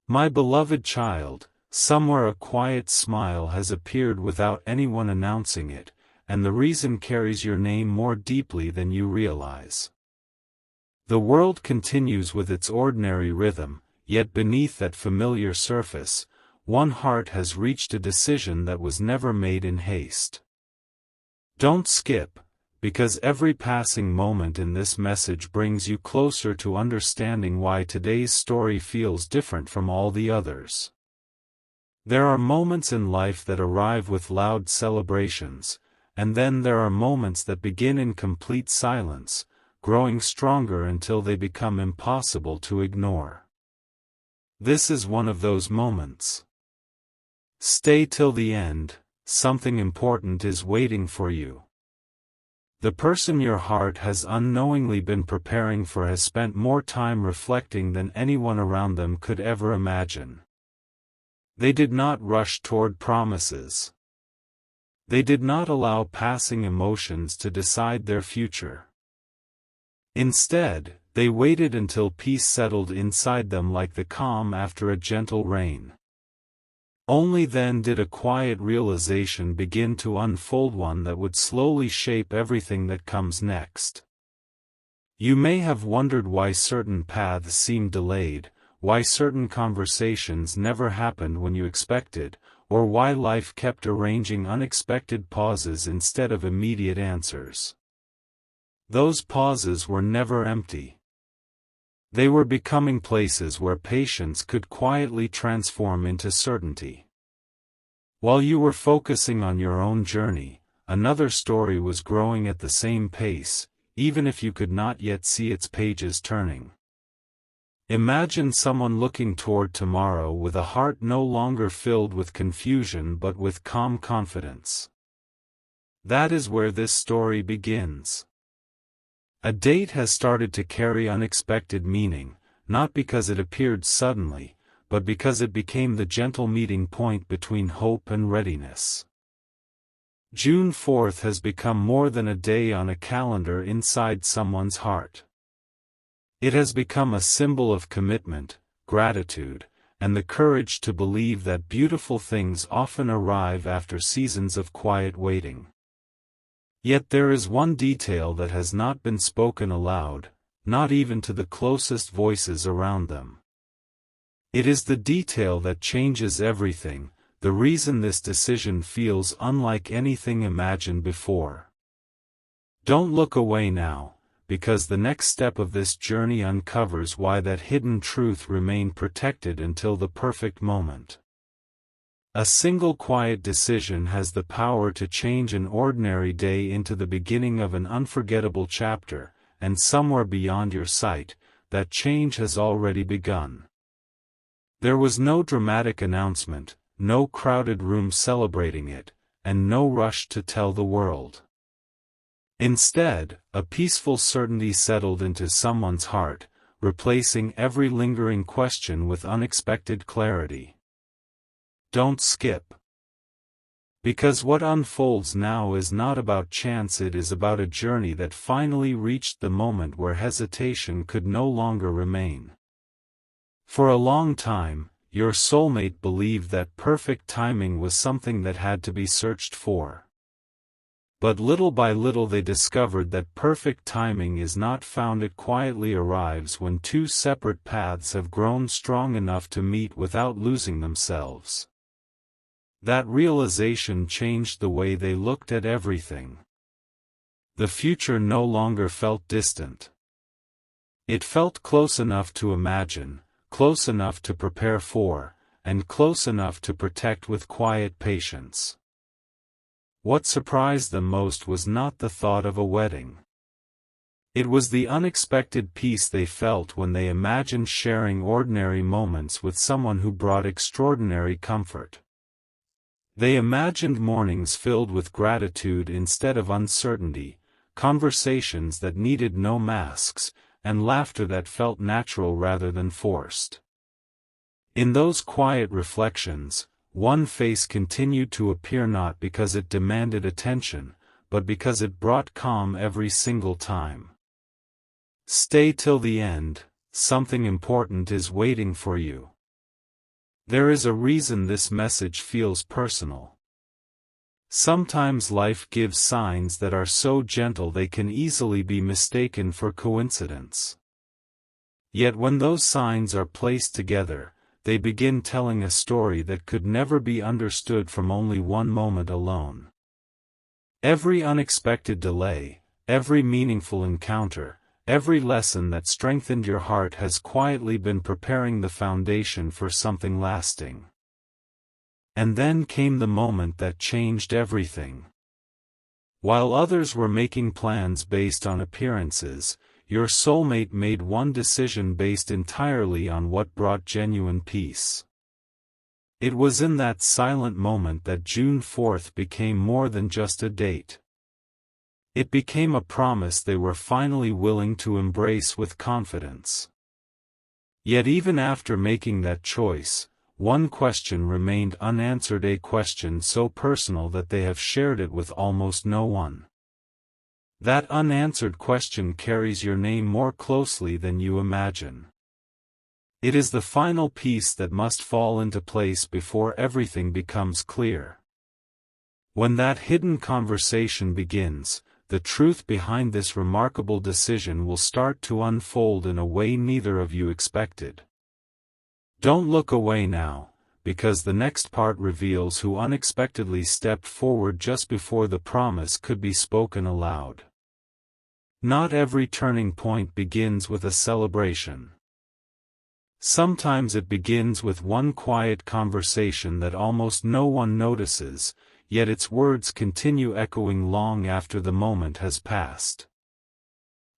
My beloved child, somewhere a quiet smile has appeared without anyone announcing it, and the reason carries your name more deeply than you realize. The world continues with its ordinary rhythm, yet beneath that familiar surface, one heart has reached a decision that was never made in haste. Don't skip, because every passing moment in this message brings you closer to understanding why today's story feels different from all the others. There are moments in life that arrive with loud celebrations, and then there are moments that begin in complete silence, growing stronger until they become impossible to ignore. This is one of those moments. Stay till the end, something important is waiting for you. The person your heart has unknowingly been preparing for has spent more time reflecting than anyone around them could ever imagine. They did not rush toward promises. They did not allow passing emotions to decide their future. Instead, they waited until peace settled inside them like the calm after a gentle rain. Only then did a quiet realization begin to unfold, one that would slowly shape everything that comes next. You may have wondered why certain paths seemed delayed, why certain conversations never happened when you expected, or why life kept arranging unexpected pauses instead of immediate answers. Those pauses were never empty. They were becoming places where patience could quietly transform into certainty. While you were focusing on your own journey, another story was growing at the same pace, even if you could not yet see its pages turning. Imagine someone looking toward tomorrow with a heart no longer filled with confusion but with calm confidence. That is where this story begins. A date has started to carry unexpected meaning, not because it appeared suddenly, but because it became the gentle meeting point between hope and readiness. June 4th has become more than a day on a calendar inside someone's heart. It has become a symbol of commitment, gratitude, and the courage to believe that beautiful things often arrive after seasons of quiet waiting. Yet there is one detail that has not been spoken aloud, not even to the closest voices around them. It is the detail that changes everything, the reason this decision feels unlike anything imagined before. Don't look away now, because the next step of this journey uncovers why that hidden truth remained protected until the perfect moment. A single quiet decision has the power to change an ordinary day into the beginning of an unforgettable chapter, and somewhere beyond your sight, that change has already begun. There was no dramatic announcement, no crowded room celebrating it, and no rush to tell the world. Instead, a peaceful certainty settled into someone's heart, replacing every lingering question with unexpected clarity. Don't skip. Because what unfolds now is not about chance, it is about a journey that finally reached the moment where hesitation could no longer remain. For a long time, your soulmate believed that perfect timing was something that had to be searched for. But little by little they discovered that perfect timing is not found, it quietly arrives when two separate paths have grown strong enough to meet without losing themselves. That realization changed the way they looked at everything. The future no longer felt distant. It felt close enough to imagine, close enough to prepare for, and close enough to protect with quiet patience. What surprised them most was not the thought of a wedding. It was the unexpected peace they felt when they imagined sharing ordinary moments with someone who brought extraordinary comfort. They imagined mornings filled with gratitude instead of uncertainty, conversations that needed no masks, and laughter that felt natural rather than forced. In those quiet reflections, one face continued to appear, not because it demanded attention, but because it brought calm every single time. Stay till the end, something important is waiting for you. There is a reason this message feels personal. Sometimes life gives signs that are so gentle they can easily be mistaken for coincidence. Yet when those signs are placed together, they begin telling a story that could never be understood from only one moment alone. Every unexpected delay, every meaningful encounter, every lesson that strengthened your heart has quietly been preparing the foundation for something lasting. And then came the moment that changed everything. While others were making plans based on appearances, your soulmate made one decision based entirely on what brought genuine peace. It was in that silent moment that June 4th became more than just a date. It became a promise they were finally willing to embrace with confidence. Yet even after making that choice, one question remained unanswered, a question so personal that they have shared it with almost no one. That unanswered question carries your name more closely than you imagine. It is the final piece that must fall into place before everything becomes clear. When that hidden conversation begins, the truth behind this remarkable decision will start to unfold in a way neither of you expected. Don't look away now, because the next part reveals who unexpectedly stepped forward just before the promise could be spoken aloud. Not every turning point begins with a celebration. Sometimes it begins with one quiet conversation that almost no one notices, yet its words continue echoing long after the moment has passed.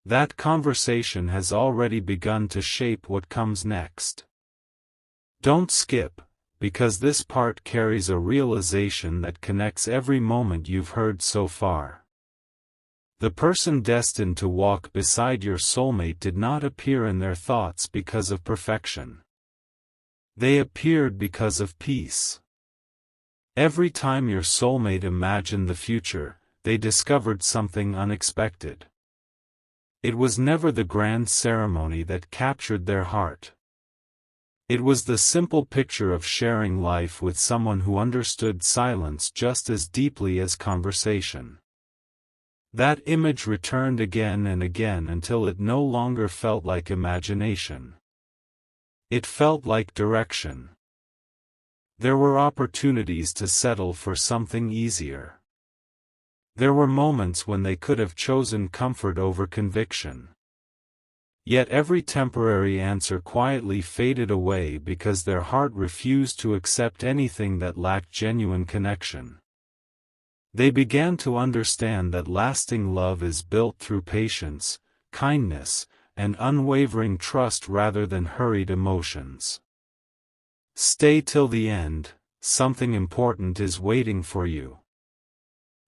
That conversation has already begun to shape what comes next. Don't skip, because this part carries a realization that connects every moment you've heard so far. The person destined to walk beside your soulmate did not appear in their thoughts because of perfection. They appeared because of peace. Every time your soulmate imagined the future, they discovered something unexpected. It was never the grand ceremony that captured their heart. It was the simple picture of sharing life with someone who understood silence just as deeply as conversation. That image returned again and again until it no longer felt like imagination. It felt like direction. There were opportunities to settle for something easier. There were moments when they could have chosen comfort over conviction. Yet every temporary answer quietly faded away because their heart refused to accept anything that lacked genuine connection. They began to understand that lasting love is built through patience, kindness, and unwavering trust rather than hurried emotions. Stay till the end, something important is waiting for you.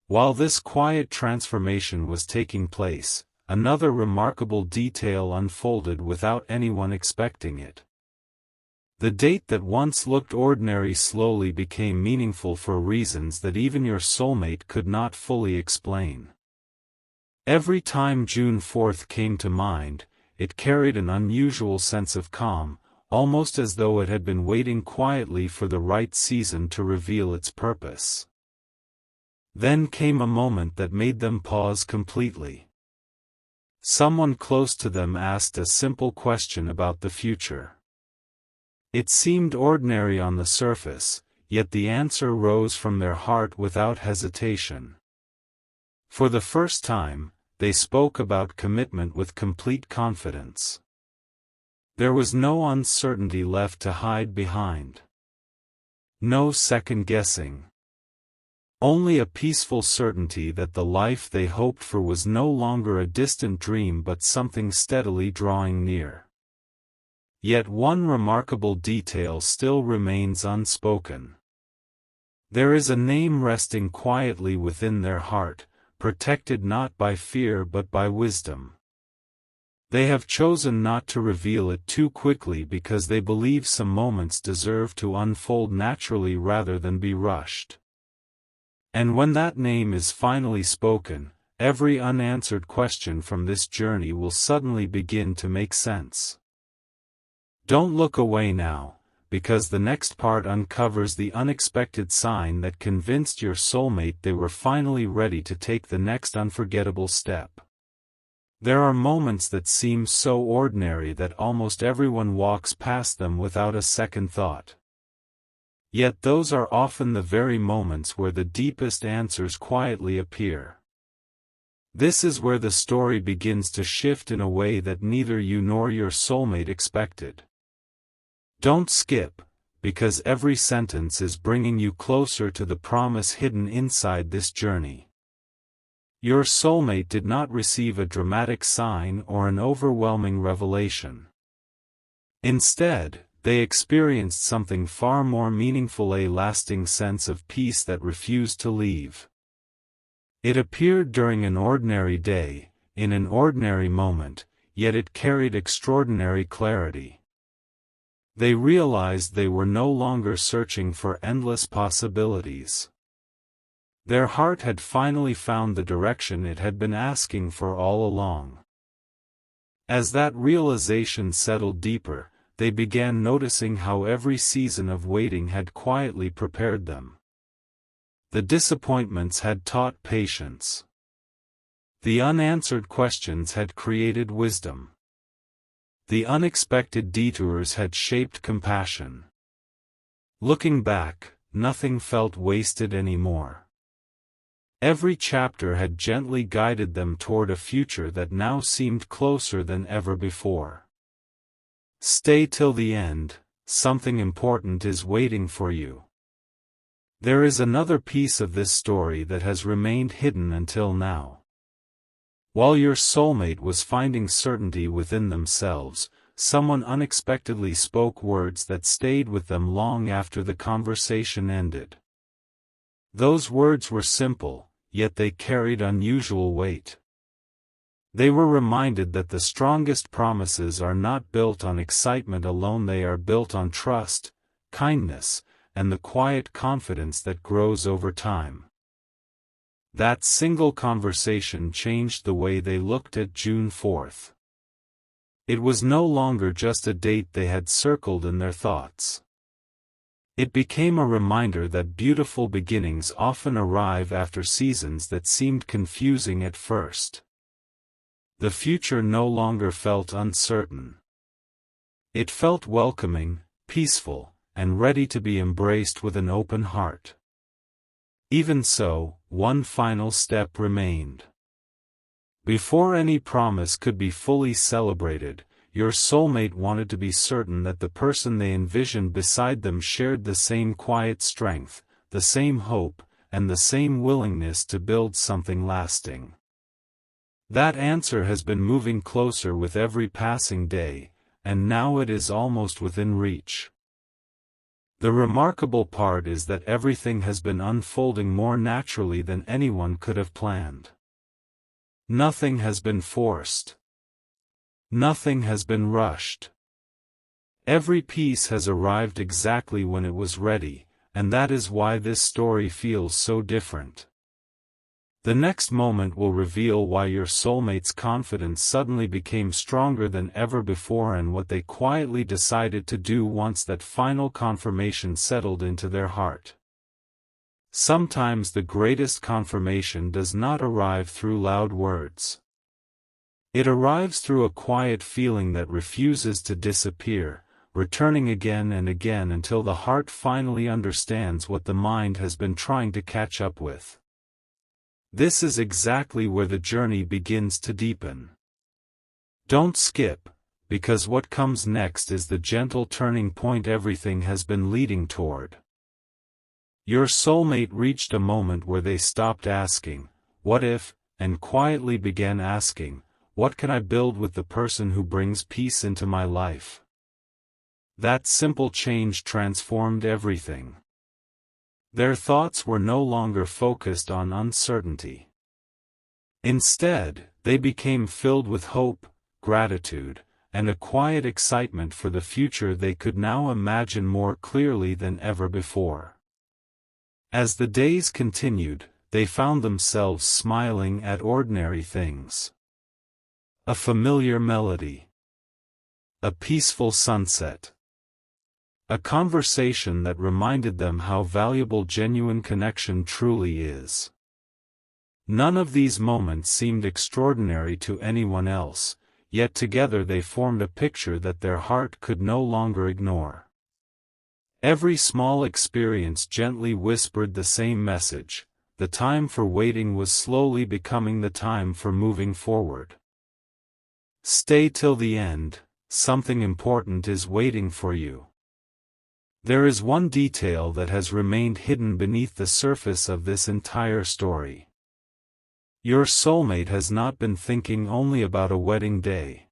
While this quiet transformation was taking place, another remarkable detail unfolded without anyone expecting it. The date that once looked ordinary slowly became meaningful for reasons that even your soulmate could not fully explain. Every time June 4th came to mind, it carried an unusual sense of calm, almost as though it had been waiting quietly for the right season to reveal its purpose. Then came a moment that made them pause completely. Someone close to them asked a simple question about the future. It seemed ordinary on the surface, yet the answer rose from their heart without hesitation. For the first time, they spoke about commitment with complete confidence. There was no uncertainty left to hide behind. No second guessing. Only a peaceful certainty that the life they hoped for was no longer a distant dream but something steadily drawing near. Yet one remarkable detail still remains unspoken. There is a name resting quietly within their heart, protected not by fear but by wisdom. They have chosen not to reveal it too quickly because they believe some moments deserve to unfold naturally rather than be rushed. And when that name is finally spoken, every unanswered question from this journey will suddenly begin to make sense. Don't look away now, because the next part uncovers the unexpected sign that convinced your soulmate they were finally ready to take the next unforgettable step. There are moments that seem so ordinary that almost everyone walks past them without a second thought. Yet those are often the very moments where the deepest answers quietly appear. This is where the story begins to shift in a way that neither you nor your soulmate expected. Don't skip, because every sentence is bringing you closer to the promise hidden inside this journey. Your soulmate did not receive a dramatic sign or an overwhelming revelation. Instead, they experienced something far more meaningful, a lasting sense of peace that refused to leave. It appeared during an ordinary day, in an ordinary moment, yet it carried extraordinary clarity. They realized they were no longer searching for endless possibilities. Their heart had finally found the direction it had been asking for all along. As that realization settled deeper, they began noticing how every season of waiting had quietly prepared them. The disappointments had taught patience. The unanswered questions had created wisdom. The unexpected detours had shaped compassion. Looking back, nothing felt wasted anymore. Every chapter had gently guided them toward a future that now seemed closer than ever before. Stay till the end, something important is waiting for you. There is another piece of this story that has remained hidden until now. While your soulmate was finding certainty within themselves, someone unexpectedly spoke words that stayed with them long after the conversation ended. Those words were simple, yet they carried unusual weight. They were reminded that the strongest promises are not built on excitement alone, they are built on trust, kindness, and the quiet confidence that grows over time. That single conversation changed the way they looked at June 4th. It was no longer just a date they had circled in their thoughts. It became a reminder that beautiful beginnings often arrive after seasons that seemed confusing at first. The future no longer felt uncertain. It felt welcoming, peaceful, and ready to be embraced with an open heart. Even so, one final step remained. Before any promise could be fully celebrated, your soulmate wanted to be certain that the person they envisioned beside them shared the same quiet strength, the same hope, and the same willingness to build something lasting. That answer has been moving closer with every passing day, and now it is almost within reach. The remarkable part is that everything has been unfolding more naturally than anyone could have planned. Nothing has been forced. Nothing has been rushed. Every piece has arrived exactly when it was ready, and that is why this story feels so different. The next moment will reveal why your soulmate's confidence suddenly became stronger than ever before and what they quietly decided to do once that final confirmation settled into their heart. Sometimes the greatest confirmation does not arrive through loud words. It arrives through a quiet feeling that refuses to disappear, returning again and again until the heart finally understands what the mind has been trying to catch up with. This is exactly where the journey begins to deepen. Don't skip, because what comes next is the gentle turning point everything has been leading toward. Your soulmate reached a moment where they stopped asking, "What if?" and quietly began asking, "What can I build with the person who brings peace into my life?" That simple change transformed everything. Their thoughts were no longer focused on uncertainty. Instead, they became filled with hope, gratitude, and a quiet excitement for the future they could now imagine more clearly than ever before. As the days continued, they found themselves smiling at ordinary things. A familiar melody. A peaceful sunset. A conversation that reminded them how valuable genuine connection truly is. None of these moments seemed extraordinary to anyone else, yet together they formed a picture that their heart could no longer ignore. Every small experience gently whispered the same message: the time for waiting was slowly becoming the time for moving forward. Stay till the end, something important is waiting for you. There is one detail that has remained hidden beneath the surface of this entire story. Your soulmate has not been thinking only about a wedding day.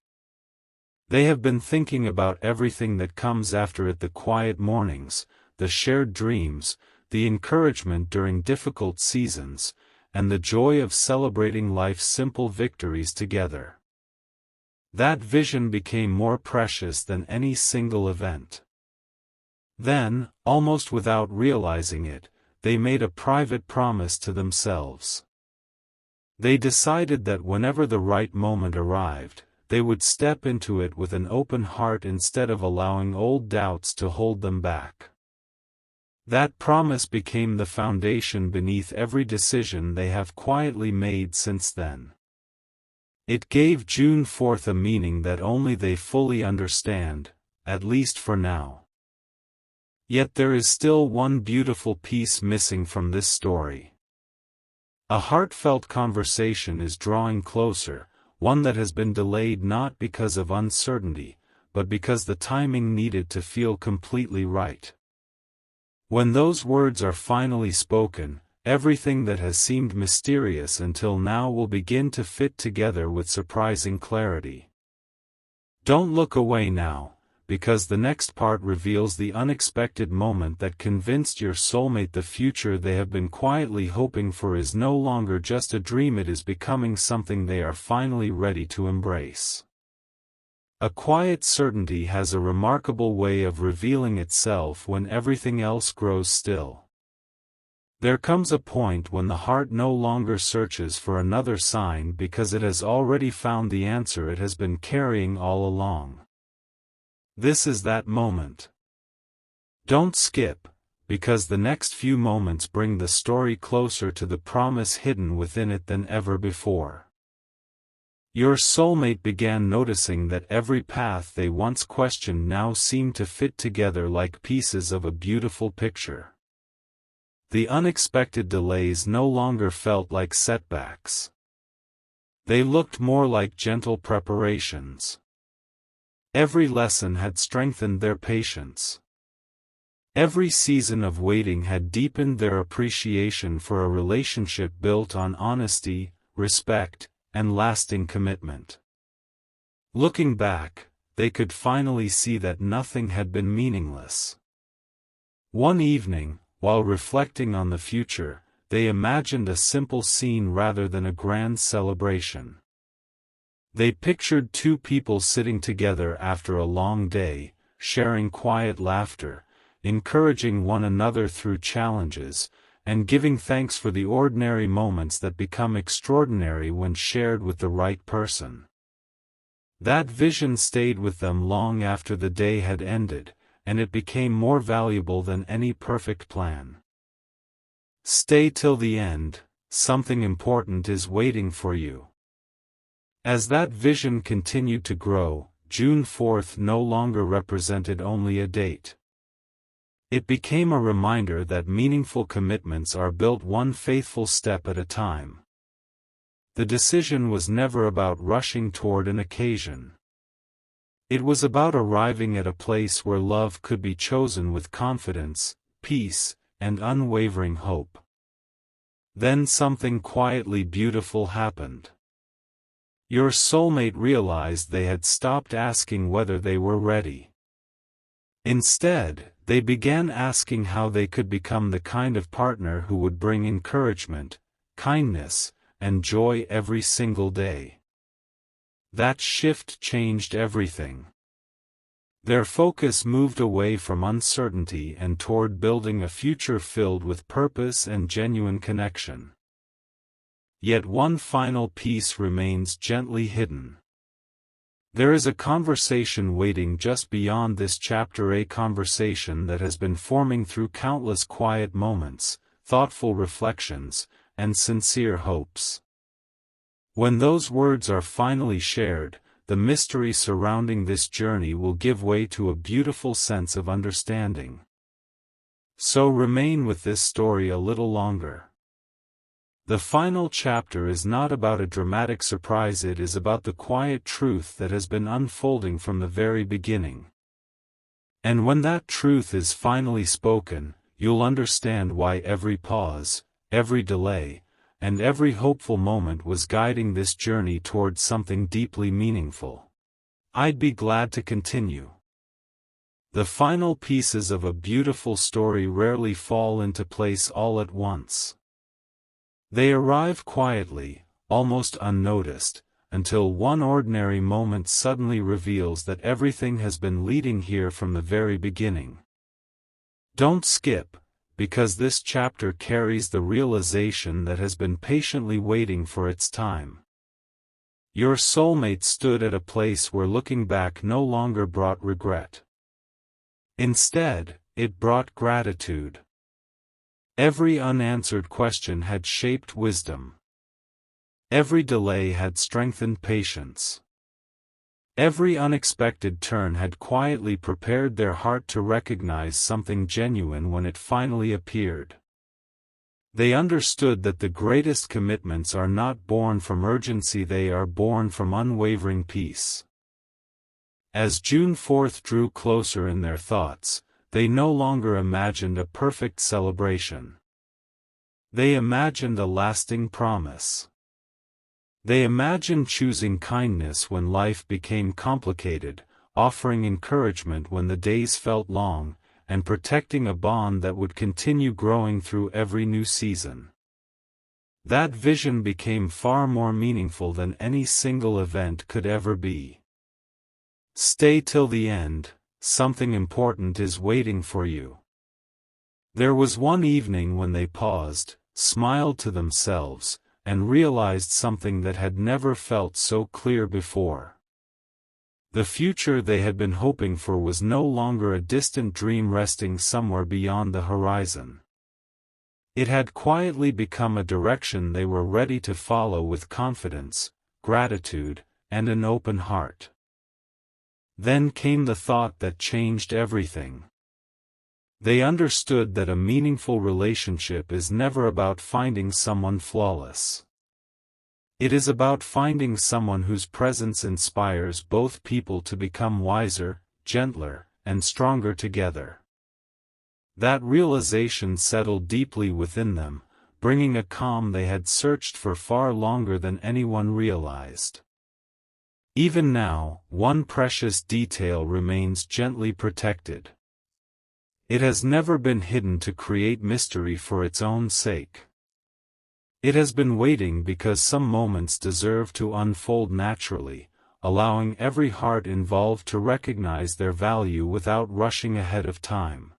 They have been thinking about everything that comes after it: the quiet mornings, the shared dreams, the encouragement during difficult seasons, and the joy of celebrating life's simple victories together. That vision became more precious than any single event. Then, almost without realizing it, they made a private promise to themselves. They decided that whenever the right moment arrived, they would step into it with an open heart instead of allowing old doubts to hold them back. That promise became the foundation beneath every decision they have quietly made since then. It gave June 4th a meaning that only they fully understand, at least for now. Yet there is still one beautiful piece missing from this story. A heartfelt conversation is drawing closer, one that has been delayed not because of uncertainty, but because the timing needed to feel completely right. When those words are finally spoken, everything that has seemed mysterious until now will begin to fit together with surprising clarity. Don't look away now, because the next part reveals the unexpected moment that convinced your soulmate the future they have been quietly hoping for is no longer just a dream, it is becoming something they are finally ready to embrace. A quiet certainty has a remarkable way of revealing itself when everything else grows still. There comes a point when the heart no longer searches for another sign because it has already found the answer it has been carrying all along. This is that moment. Don't skip, because the next few moments bring the story closer to the promise hidden within it than ever before. Your soulmate began noticing that every path they once questioned now seemed to fit together like pieces of a beautiful picture. The unexpected delays no longer felt like setbacks. They looked more like gentle preparations. Every lesson had strengthened their patience. Every season of waiting had deepened their appreciation for a relationship built on honesty, respect, and lasting commitment. Looking back, they could finally see that nothing had been meaningless. One evening, while reflecting on the future, they imagined a simple scene rather than a grand celebration. They pictured two people sitting together after a long day, sharing quiet laughter, encouraging one another through challenges, and giving thanks for the ordinary moments that become extraordinary when shared with the right person. That vision stayed with them long after the day had ended, and it became more valuable than any perfect plan. Stay till the end, something important is waiting for you. As that vision continued to grow, June 4th no longer represented only a date. It became a reminder that meaningful commitments are built one faithful step at a time. The decision was never about rushing toward an occasion. It was about arriving at a place where love could be chosen with confidence, peace, and unwavering hope. Then something quietly beautiful happened. Your soulmate realized they had stopped asking whether they were ready. Instead, they began asking how they could become the kind of partner who would bring encouragement, kindness, and joy every single day. That shift changed everything. Their focus moved away from uncertainty and toward building a future filled with purpose and genuine connection. Yet one final piece remains gently hidden. There is a conversation waiting just beyond this chapter, a conversation that has been forming through countless quiet moments, thoughtful reflections, and sincere hopes. When those words are finally shared, the mystery surrounding this journey will give way to a beautiful sense of understanding. So remain with this story a little longer. The final chapter is not about a dramatic surprise, it is about the quiet truth that has been unfolding from the very beginning. And when that truth is finally spoken, you'll understand why every pause, every delay, and every hopeful moment was guiding this journey towards something deeply meaningful. I'd be glad to continue. The final pieces of a beautiful story rarely fall into place all at once. They arrive quietly, almost unnoticed, until one ordinary moment suddenly reveals that everything has been leading here from the very beginning. Don't skip, because this chapter carries the realization that has been patiently waiting for its time. Your soulmate stood at a place where looking back no longer brought regret. Instead, it brought gratitude. Every unanswered question had shaped wisdom. Every delay had strengthened patience. Every unexpected turn had quietly prepared their heart to recognize something genuine when it finally appeared. They understood that the greatest commitments are not born from urgency, they are born from unwavering peace. As June 4th drew closer in their thoughts, they no longer imagined a perfect celebration. They imagined a lasting promise. They imagined choosing kindness when life became complicated, offering encouragement when the days felt long, and protecting a bond that would continue growing through every new season. That vision became far more meaningful than any single event could ever be. Stay till the end, something important is waiting for you. There was one evening when they paused, smiled to themselves, and realized something that had never felt so clear before. The future they had been hoping for was no longer a distant dream resting somewhere beyond the horizon. It had quietly become a direction they were ready to follow with confidence, gratitude, and an open heart. Then came the thought that changed everything. They understood that a meaningful relationship is never about finding someone flawless. It is about finding someone whose presence inspires both people to become wiser, gentler, and stronger together. That realization settled deeply within them, bringing a calm they had searched for far longer than anyone realized. Even now, one precious detail remains gently protected. It has never been hidden to create mystery for its own sake. It has been waiting because some moments deserve to unfold naturally, allowing every heart involved to recognize their value without rushing ahead of time.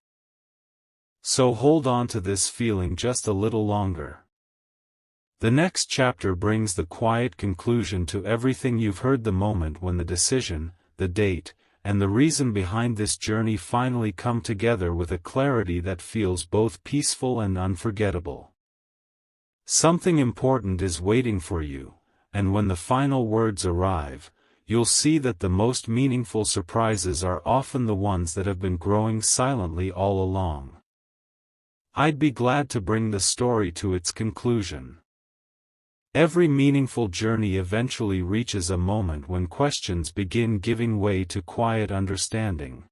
So hold on to this feeling just a little longer. The next chapter brings the quiet conclusion to everything you've heard, the moment when the decision, the date, and the reason behind this journey finally come together with a clarity that feels both peaceful and unforgettable. Something important is waiting for you, and when the final words arrive, you'll see that the most meaningful surprises are often the ones that have been growing silently all along. I'd be glad to bring the story to its conclusion. Every meaningful journey eventually reaches a moment when questions begin giving way to quiet understanding.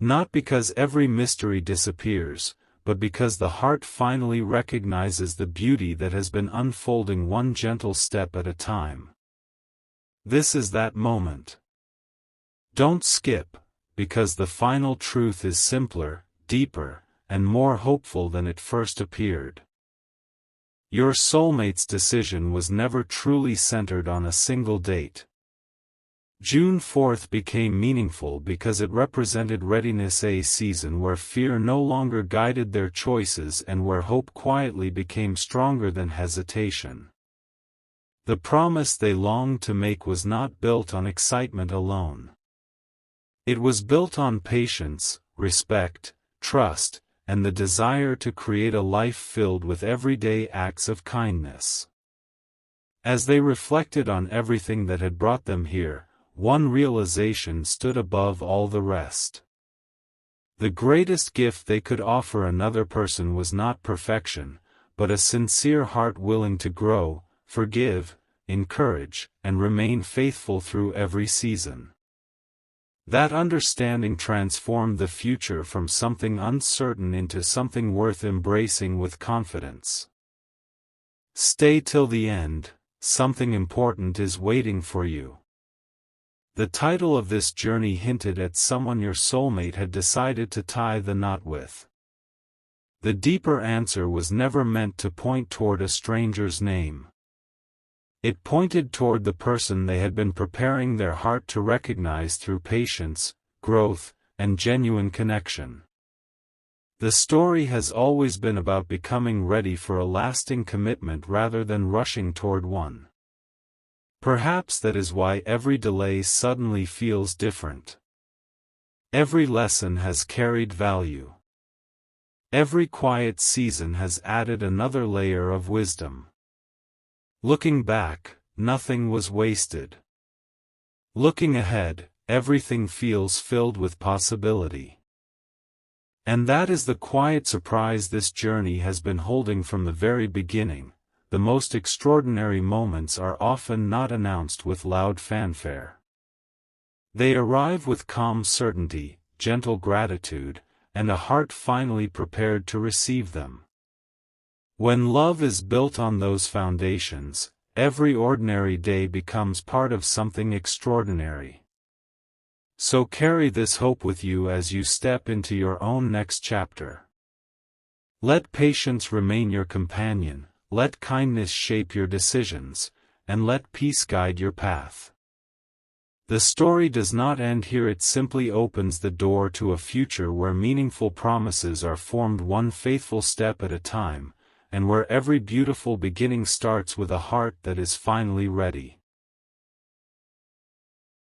Not because every mystery disappears, but because the heart finally recognizes the beauty that has been unfolding one gentle step at a time. This is that moment. Don't skip, because the final truth is simpler, deeper, and more hopeful than it first appeared. Your soulmate's decision was never truly centered on a single date. June 4th became meaningful because it represented readiness, a season where fear no longer guided their choices and where hope quietly became stronger than hesitation. The promise they longed to make was not built on excitement alone. It was built on patience, respect, trust, and the desire to create a life filled with everyday acts of kindness. As they reflected on everything that had brought them here, one realization stood above all the rest. The greatest gift they could offer another person was not perfection, but a sincere heart willing to grow, forgive, encourage, and remain faithful through every season. That understanding transformed the future from something uncertain into something worth embracing with confidence. Stay till the end, something important is waiting for you. The title of this journey hinted at someone your soulmate had decided to tie the knot with. The deeper answer was never meant to point toward a stranger's name. It pointed toward the person they had been preparing their heart to recognize through patience, growth, and genuine connection. The story has always been about becoming ready for a lasting commitment rather than rushing toward one. Perhaps that is why every delay suddenly feels different. Every lesson has carried value. Every quiet season has added another layer of wisdom. Looking back, nothing was wasted. Looking ahead, everything feels filled with possibility. And that is the quiet surprise this journey has been holding from the very beginning. The most extraordinary moments are often not announced with loud fanfare. They arrive with calm certainty, gentle gratitude, and a heart finally prepared to receive them. When love is built on those foundations, every ordinary day becomes part of something extraordinary. So carry this hope with you as you step into your own next chapter. Let patience remain your companion, let kindness shape your decisions, and let peace guide your path. The story does not end here, it simply opens the door to a future where meaningful promises are formed one faithful step at a time, and where every beautiful beginning starts with a heart that is finally ready.